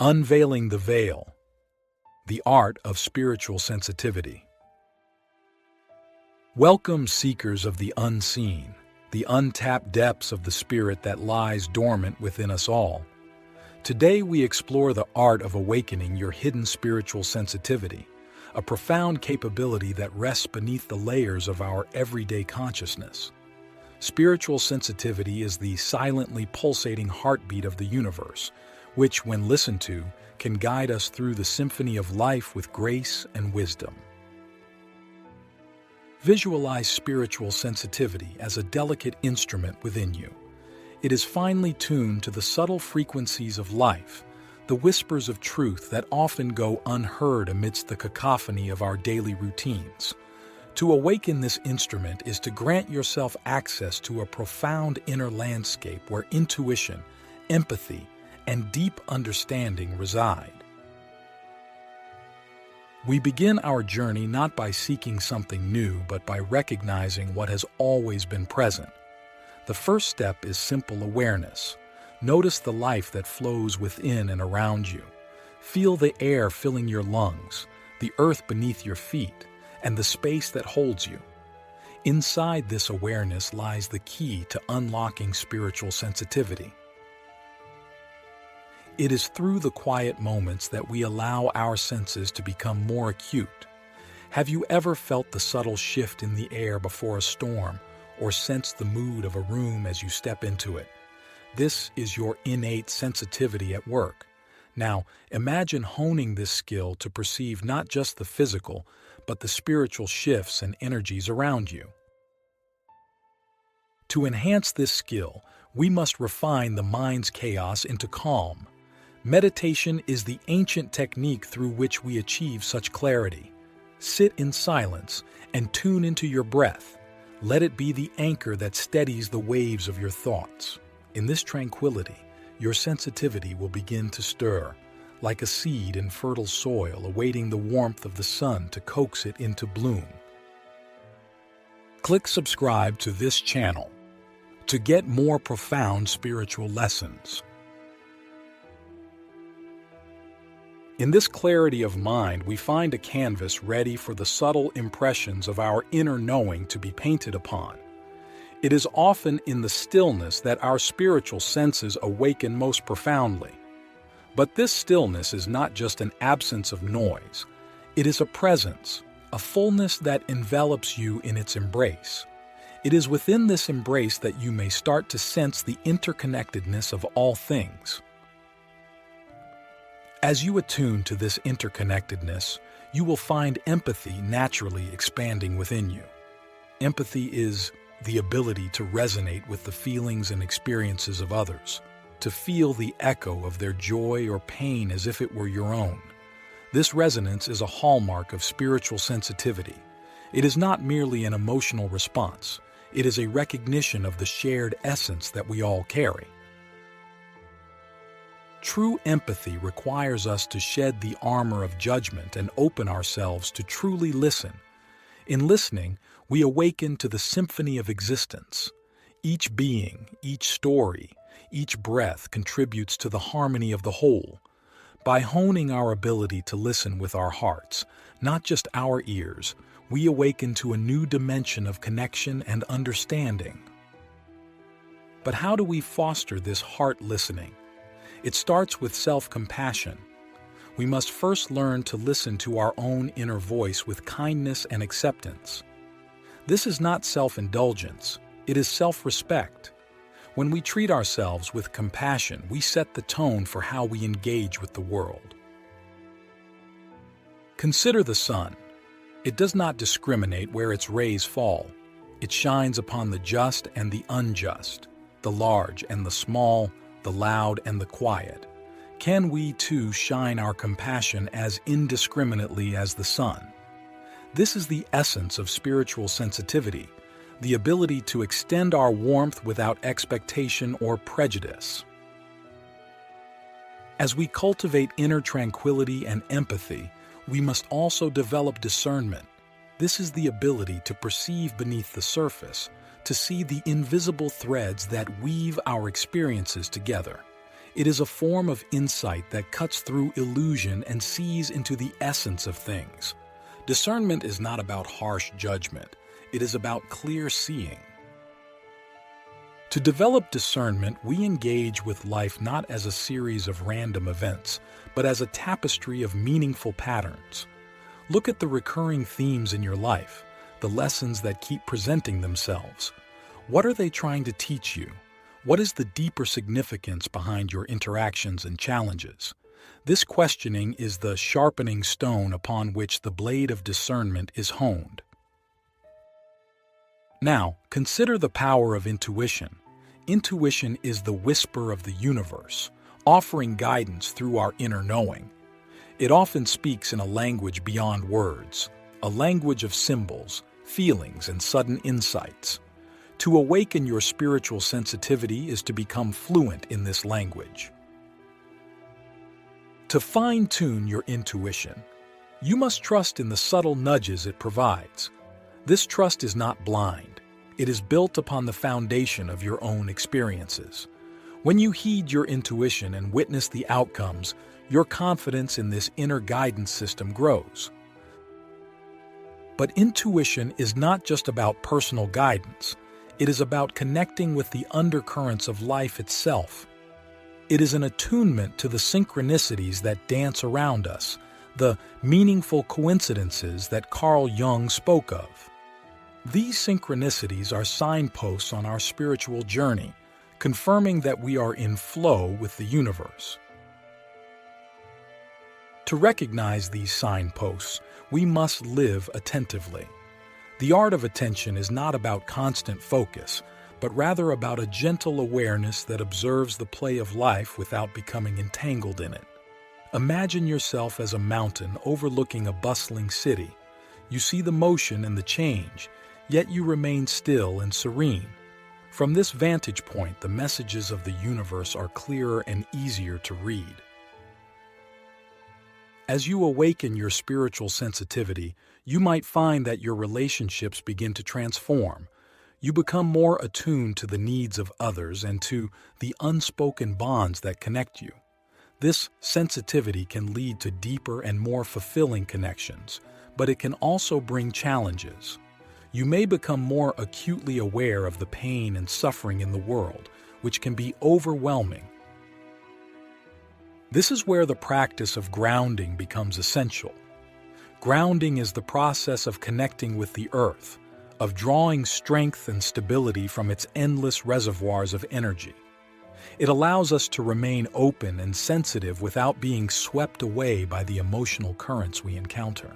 Unveiling the Veil, the art of spiritual sensitivity. Welcome, seekers of the unseen, the untapped depths of the spirit that lies dormant within us all. Today we explore the art of awakening your hidden spiritual sensitivity, a profound capability that rests beneath the layers of our everyday consciousness. Spiritual sensitivity is the silently pulsating heartbeat of the universe, which, when listened to, can guide us through the symphony of life with grace and wisdom. Visualize spiritual sensitivity as a delicate instrument within you. It is finely tuned to the subtle frequencies of life, the whispers of truth that often go unheard amidst the cacophony of our daily routines. To awaken this instrument is to grant yourself access to a profound inner landscape where intuition, empathy, and deep understanding reside. We begin our journey not by seeking something new, but by recognizing what has always been present. The first step is simple awareness. Notice the life that flows within and around you. Feel the air filling your lungs, the earth beneath your feet, and the space that holds you. Inside this awareness lies the key to unlocking spiritual sensitivity. It is through the quiet moments that we allow our senses to become more acute. Have you ever felt the subtle shift in the air before a storm, or sensed the mood of a room as you step into it? This is your innate sensitivity at work. Now, imagine honing this skill to perceive not just the physical, but the spiritual shifts and energies around you. To enhance this skill, we must refine the mind's chaos into calm. Meditation is the ancient technique through which we achieve such clarity. Sit in silence and tune into your breath. Let it be the anchor that steadies the waves of your thoughts. In this tranquility, your sensitivity will begin to stir, like a seed in fertile soil awaiting the warmth of the sun to coax it into bloom. Click subscribe to this channel to get more profound spiritual lessons. In this clarity of mind, we find a canvas ready for the subtle impressions of our inner knowing to be painted upon. It is often in the stillness that our spiritual senses awaken most profoundly. But this stillness is not just an absence of noise. It is a presence, a fullness that envelops you in its embrace. It is within this embrace that you may start to sense the interconnectedness of all things. As you attune to this interconnectedness, you will find empathy naturally expanding within you. Empathy is the ability to resonate with the feelings and experiences of others, to feel the echo of their joy or pain as if it were your own. This resonance is a hallmark of spiritual sensitivity. It is not merely an emotional response. It is a recognition of the shared essence that we all carry. True empathy requires us to shed the armor of judgment and open ourselves to truly listen. In listening, we awaken to the symphony of existence. Each being, each story, each breath contributes to the harmony of the whole. By honing our ability to listen with our hearts, not just our ears, we awaken to a new dimension of connection and understanding. But how do we foster this heart listening? It starts with self-compassion. We must first learn to listen to our own inner voice with kindness and acceptance. This is not self-indulgence, it is self-respect. When we treat ourselves with compassion, we set the tone for how we engage with the world. Consider the sun. It does not discriminate where its rays fall. It shines upon the just and the unjust, the large and the small, the loud and the quiet. Can we too shine our compassion as indiscriminately as the sun? This is the essence of spiritual sensitivity, the ability to extend our warmth without expectation or prejudice. As we cultivate inner tranquility and empathy, we must also develop discernment. This is the ability to perceive beneath the surface, to see the invisible threads that weave our experiences together. It is a form of insight that cuts through illusion and sees into the essence of things. Discernment is not about harsh judgment. It is about clear seeing. To develop discernment, we engage with life not as a series of random events, but as a tapestry of meaningful patterns. Look at the recurring themes in your life, the lessons that keep presenting themselves. What are they trying to teach you? What is the deeper significance behind your interactions and challenges? This questioning is the sharpening stone upon which the blade of discernment is honed. Now, consider the power of intuition. Intuition is the whisper of the universe, offering guidance through our inner knowing. It often speaks in a language beyond words, a language of symbols, feelings, and sudden insights. To awaken your spiritual sensitivity is to become fluent in this language. To fine-tune your intuition, you must trust in the subtle nudges it provides. This trust is not blind. It is built upon the foundation of your own experiences. When you heed your intuition and witness the outcomes, your confidence in this inner guidance system grows. But intuition is not just about personal guidance. It is about connecting with the undercurrents of life itself. It is an attunement to the synchronicities that dance around us, the meaningful coincidences that Carl Jung spoke of. These synchronicities are signposts on our spiritual journey, confirming that we are in flow with the universe. To recognize these signposts, we must live attentively. The art of attention is not about constant focus, but rather about a gentle awareness that observes the play of life without becoming entangled in it. Imagine yourself as a mountain overlooking a bustling city. You see the motion and the change, yet you remain still and serene. From this vantage point, the messages of the universe are clearer and easier to read. As you awaken your spiritual sensitivity, you might find that your relationships begin to transform. You become more attuned to the needs of others and to the unspoken bonds that connect you. This sensitivity can lead to deeper and more fulfilling connections, but it can also bring challenges. You may become more acutely aware of the pain and suffering in the world, which can be overwhelming. This is where the practice of grounding becomes essential. Grounding is the process of connecting with the earth, of drawing strength and stability from its endless reservoirs of energy. It allows us to remain open and sensitive without being swept away by the emotional currents we encounter.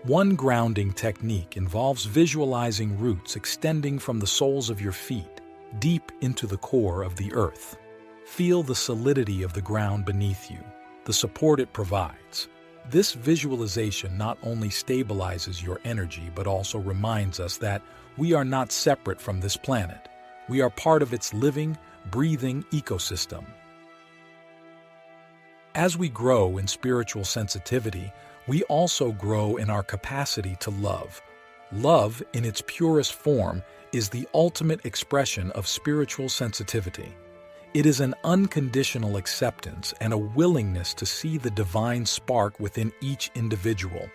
One grounding technique involves visualizing roots extending from the soles of your feet deep into the core of the earth. Feel the solidity of the ground beneath you, the support it provides. This visualization not only stabilizes your energy but also reminds us that we are not separate from this planet. We are part of its living, breathing ecosystem. As we grow in spiritual sensitivity, we also grow in our capacity to love. Love, in its purest form, is the ultimate expression of spiritual sensitivity. It is an unconditional acceptance and a willingness to see the divine spark within each individual.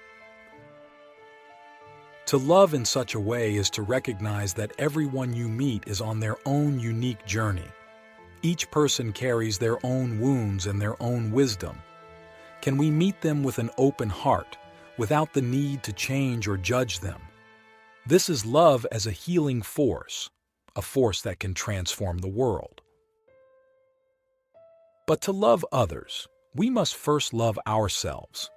To love in such a way is to recognize that everyone you meet is on their own unique journey. Each person carries their own wounds and their own wisdom. Can we meet them with an open heart, without the need to change or judge them? This is love as a healing force, a force that can transform the world. But to love others, we must first love ourselves.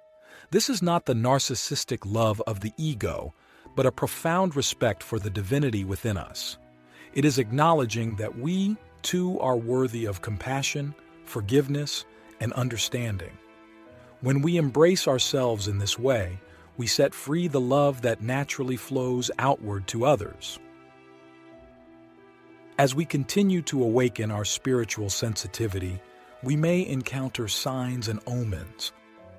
This is not the narcissistic love of the ego, but a profound respect for the divinity within us. It is acknowledging that we, too, are worthy of compassion, forgiveness, and understanding. When we embrace ourselves in this way, we set free the love that naturally flows outward to others. As we continue to awaken our spiritual sensitivity, we may encounter signs and omens.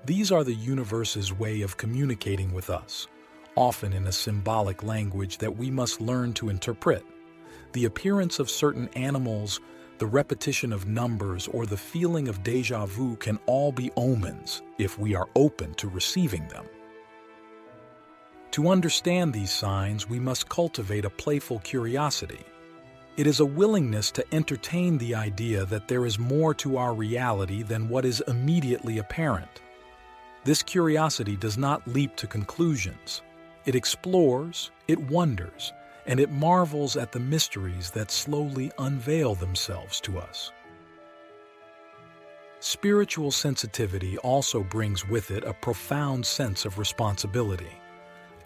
These are the universe's way of communicating with us, often in a symbolic language that we must learn to interpret. The appearance of certain animals, the repetition of numbers, or the feeling of déjà vu can all be omens if we are open to receiving them. To understand these signs, we must cultivate a playful curiosity. It is a willingness to entertain the idea that there is more to our reality than what is immediately apparent. This curiosity does not leap to conclusions. It explores, it wonders, and it marvels at the mysteries that slowly unveil themselves to us. Spiritual sensitivity also brings with it a profound sense of responsibility.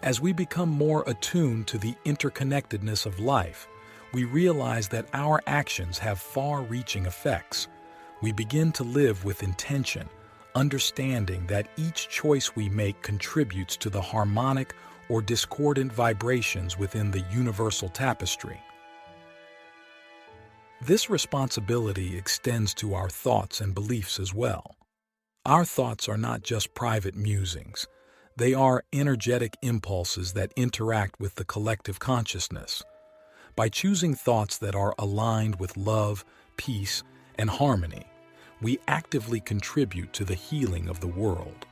As we become more attuned to the interconnectedness of life, we realize that our actions have far-reaching effects. We begin to live with intention, understanding that each choice we make contributes to the harmonic or discordant vibrations within the universal tapestry. This responsibility extends to our thoughts and beliefs as well. Our thoughts are not just private musings. They are energetic impulses that interact with the collective consciousness. By choosing thoughts that are aligned with love, peace, and harmony, we actively contribute to the healing of the world.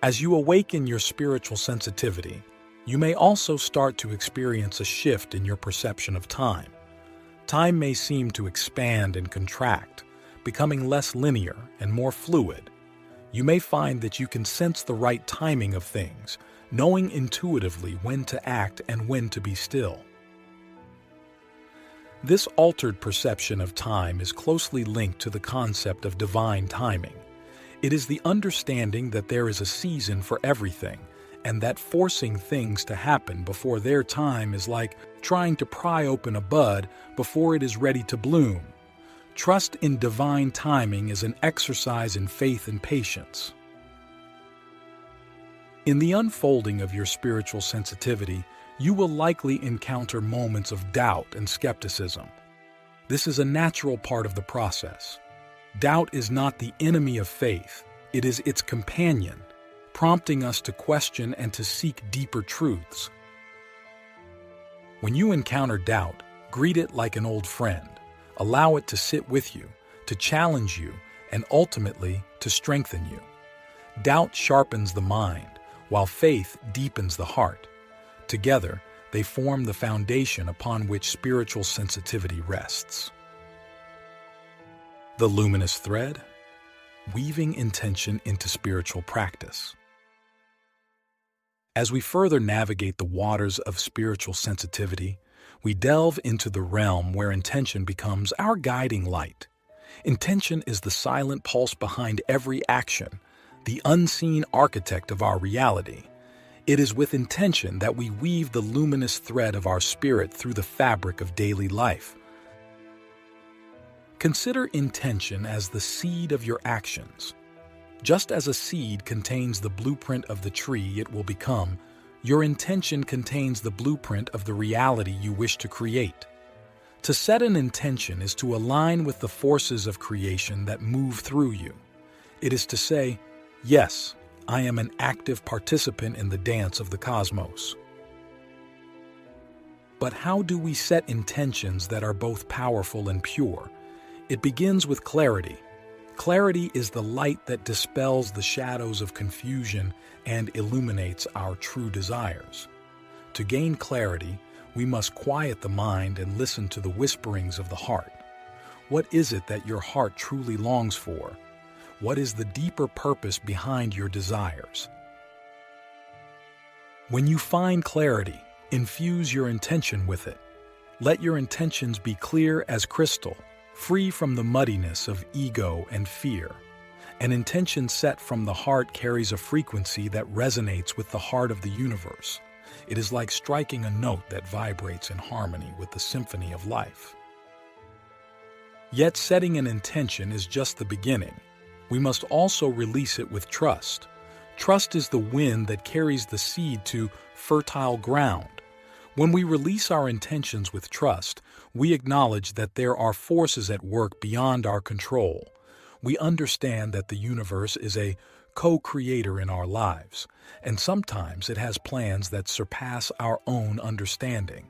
As you awaken your spiritual sensitivity, you may also start to experience a shift in your perception of time. Time may seem to expand and contract, becoming less linear and more fluid. You may find that you can sense the right timing of things, knowing intuitively when to act and when to be still. This altered perception of time is closely linked to the concept of divine timing. It is the understanding that there is a season for everything, and that forcing things to happen before their time is like trying to pry open a bud before it is ready to bloom. Trust in divine timing is an exercise in faith and patience. In the unfolding of your spiritual sensitivity, you will likely encounter moments of doubt and skepticism. This is a natural part of the process. Doubt is not the enemy of faith, it is its companion, prompting us to question and to seek deeper truths. When you encounter doubt, greet it like an old friend. Allow it to sit with you, to challenge you, and ultimately to strengthen you. Doubt sharpens the mind, while faith deepens the heart. Together, they form the foundation upon which spiritual sensitivity rests. The luminous thread, weaving intention into spiritual practice. As we further navigate the waters of spiritual sensitivity, we delve into the realm where intention becomes our guiding light. Intention is the silent pulse behind every action, the unseen architect of our reality. It is with intention that we weave the luminous thread of our spirit through the fabric of daily life. Consider intention as the seed of your actions. Just as a seed contains the blueprint of the tree it will become, your intention contains the blueprint of the reality you wish to create. To set an intention is to align with the forces of creation that move through you. It is to say, yes, I am an active participant in the dance of the cosmos. But how do we set intentions that are both powerful and pure? It begins with clarity. Clarity is the light that dispels the shadows of confusion and illuminates our true desires. To gain clarity, we must quiet the mind and listen to the whisperings of the heart. What is it that your heart truly longs for? What is the deeper purpose behind your desires? When you find clarity, infuse your intention with it. Let your intentions be clear as crystal, free from the muddiness of ego and fear. An intention set from the heart carries a frequency that resonates with the heart of the universe. It is like striking a note that vibrates in harmony with the symphony of life. Yet setting an intention is just the beginning. We must also release it with trust. Trust is the wind that carries the seed to fertile ground. When we release our intentions with trust, we acknowledge that there are forces at work beyond our control. We understand that the universe is a co-creator in our lives, and sometimes it has plans that surpass our own understanding.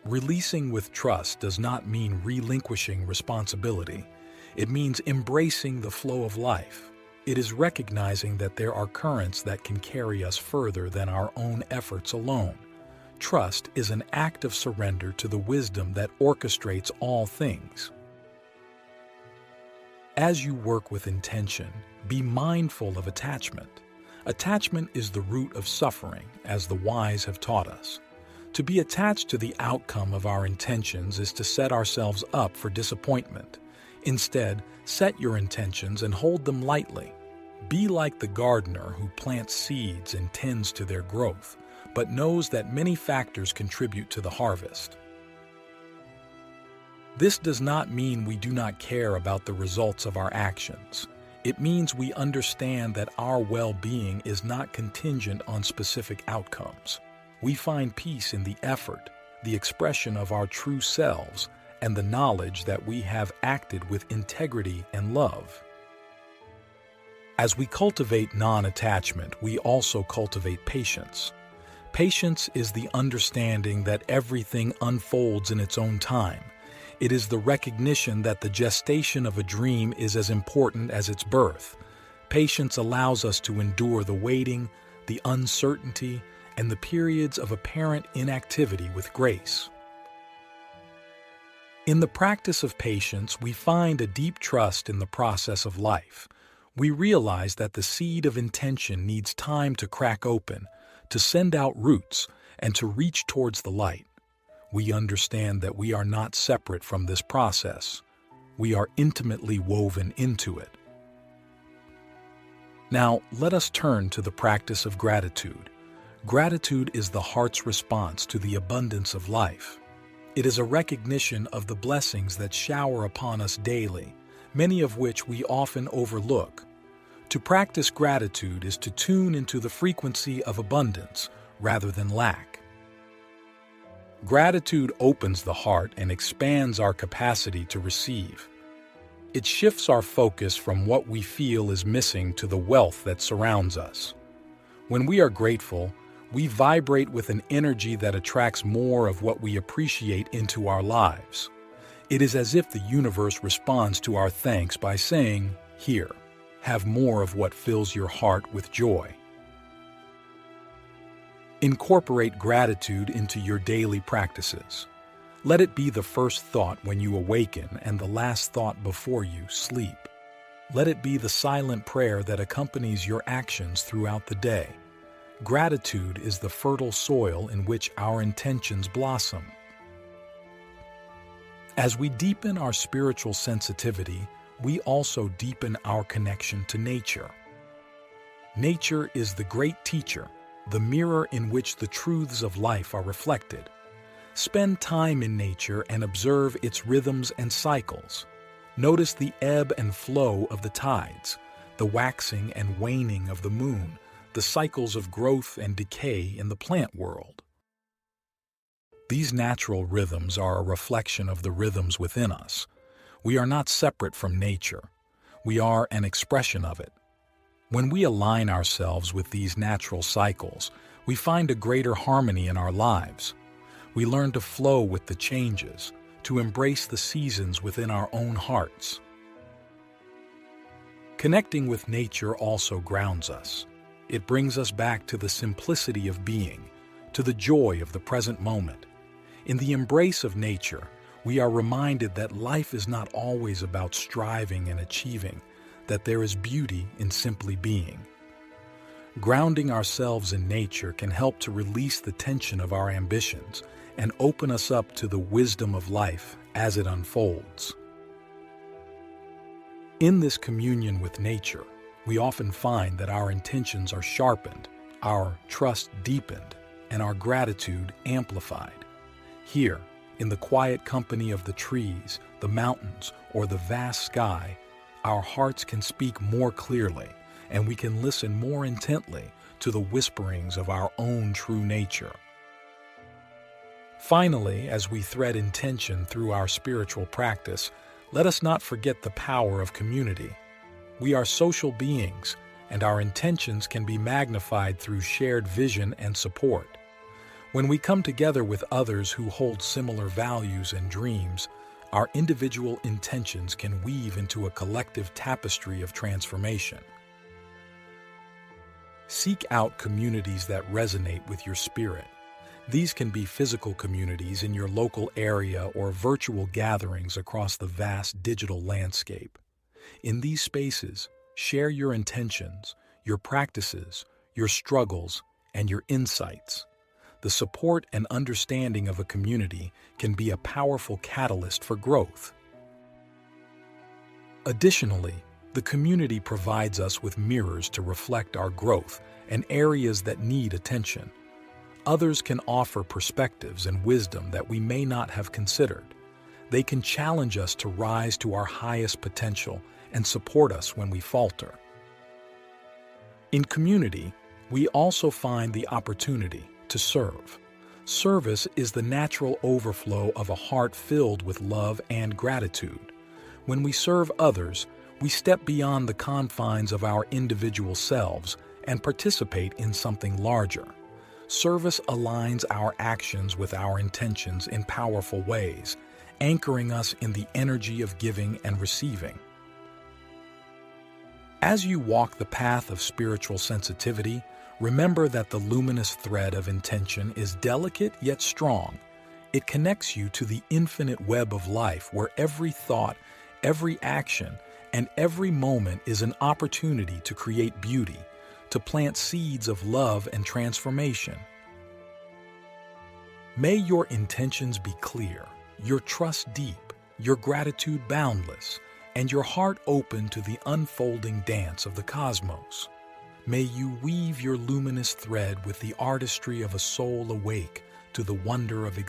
Releasing with trust does not mean relinquishing responsibility. It means embracing the flow of life. It is recognizing that there are currents that can carry us further than our own efforts alone. Trust is an act of surrender to the wisdom that orchestrates all things. As you work with intention, be mindful of attachment. Attachment is the root of suffering, as the wise have taught us. To be attached to the outcome of our intentions is to set ourselves up for disappointment. Instead, set your intentions and hold them lightly. Be like the gardener who plants seeds and tends to their growth, but knows that many factors contribute to the harvest. This does not mean we do not care about the results of our actions. It means we understand that our well-being is not contingent on specific outcomes. We find peace in the effort, the expression of our true selves, and the knowledge that we have acted with integrity and love. As we cultivate non-attachment, we also cultivate patience. Patience is the understanding that everything unfolds in its own time. It is the recognition that the gestation of a dream is as important as its birth. Patience allows us to endure the waiting, the uncertainty, and the periods of apparent inactivity with grace. In the practice of patience, we find a deep trust in the process of life. We realize that the seed of intention needs time to crack open, to send out roots, and to reach towards the light. We understand that we are not separate from this process. We are intimately woven into it. Now, let us turn to the practice of gratitude. Gratitude is the heart's response to the abundance of life. It is a recognition of the blessings that shower upon us daily, many of which we often overlook. To practice gratitude is to tune into the frequency of abundance rather than lack. Gratitude opens the heart and expands our capacity to receive. It shifts our focus from what we feel is missing to the wealth that surrounds us. When we are grateful, we vibrate with an energy that attracts more of what we appreciate into our lives. It is as if the universe responds to our thanks by saying, "Here, have more of what fills your heart with joy." Incorporate gratitude into your daily practices. Let it be the first thought when you awaken and the last thought before you sleep. Let it be the silent prayer that accompanies your actions throughout the day. Gratitude is the fertile soil in which our intentions blossom. As we deepen our spiritual sensitivity, we also deepen our connection to nature. Nature is the great teacher, the mirror in which the truths of life are reflected. Spend time in nature and observe its rhythms and cycles. Notice the ebb and flow of the tides, the waxing and waning of the moon, the cycles of growth and decay in the plant world. These natural rhythms are a reflection of the rhythms within us. We are not separate from nature. We are an expression of it. When we align ourselves with these natural cycles, we find a greater harmony in our lives. We learn to flow with the changes, to embrace the seasons within our own hearts. Connecting with nature also grounds us. It brings us back to the simplicity of being, to the joy of the present moment. In the embrace of nature, we are reminded that life is not always about striving and achieving, that there is beauty in simply being. Grounding ourselves in nature can help to release the tension of our ambitions and open us up to the wisdom of life as it unfolds. In this communion with nature, we often find that our intentions are sharpened, our trust deepened, and our gratitude amplified. Here, in the quiet company of the trees, the mountains, or the vast sky, our hearts can speak more clearly, and we can listen more intently to the whisperings of our own true nature. Finally, as we thread intention through our spiritual practice, let us not forget the power of community. We are social beings, and our intentions can be magnified through shared vision and support. When we come together with others who hold similar values and dreams, our individual intentions can weave into a collective tapestry of transformation. Seek out communities that resonate with your spirit. These can be physical communities in your local area or virtual gatherings across the vast digital landscape. In these spaces, share your intentions, your practices, your struggles, and your insights. The support and understanding of a community can be a powerful catalyst for growth. Additionally, the community provides us with mirrors to reflect our growth and areas that need attention. Others can offer perspectives and wisdom that we may not have considered. They can challenge us to rise to our highest potential and support us when we falter. In community, we also find the opportunity to serve. Service is the natural overflow of a heart filled with love and gratitude. When we serve others, we step beyond the confines of our individual selves and participate in something larger. Service aligns our actions with our intentions in powerful ways, anchoring us in the energy of giving and receiving. As you walk the path of spiritual sensitivity, remember that the luminous thread of intention is delicate yet strong. It connects you to the infinite web of life where every thought, every action, and every moment is an opportunity to create beauty, to plant seeds of love and transformation. May your intentions be clear, your trust deep, your gratitude boundless, and your heart open to the unfolding dance of the cosmos. May you weave your luminous thread with the artistry of a soul awake to the wonder of existence.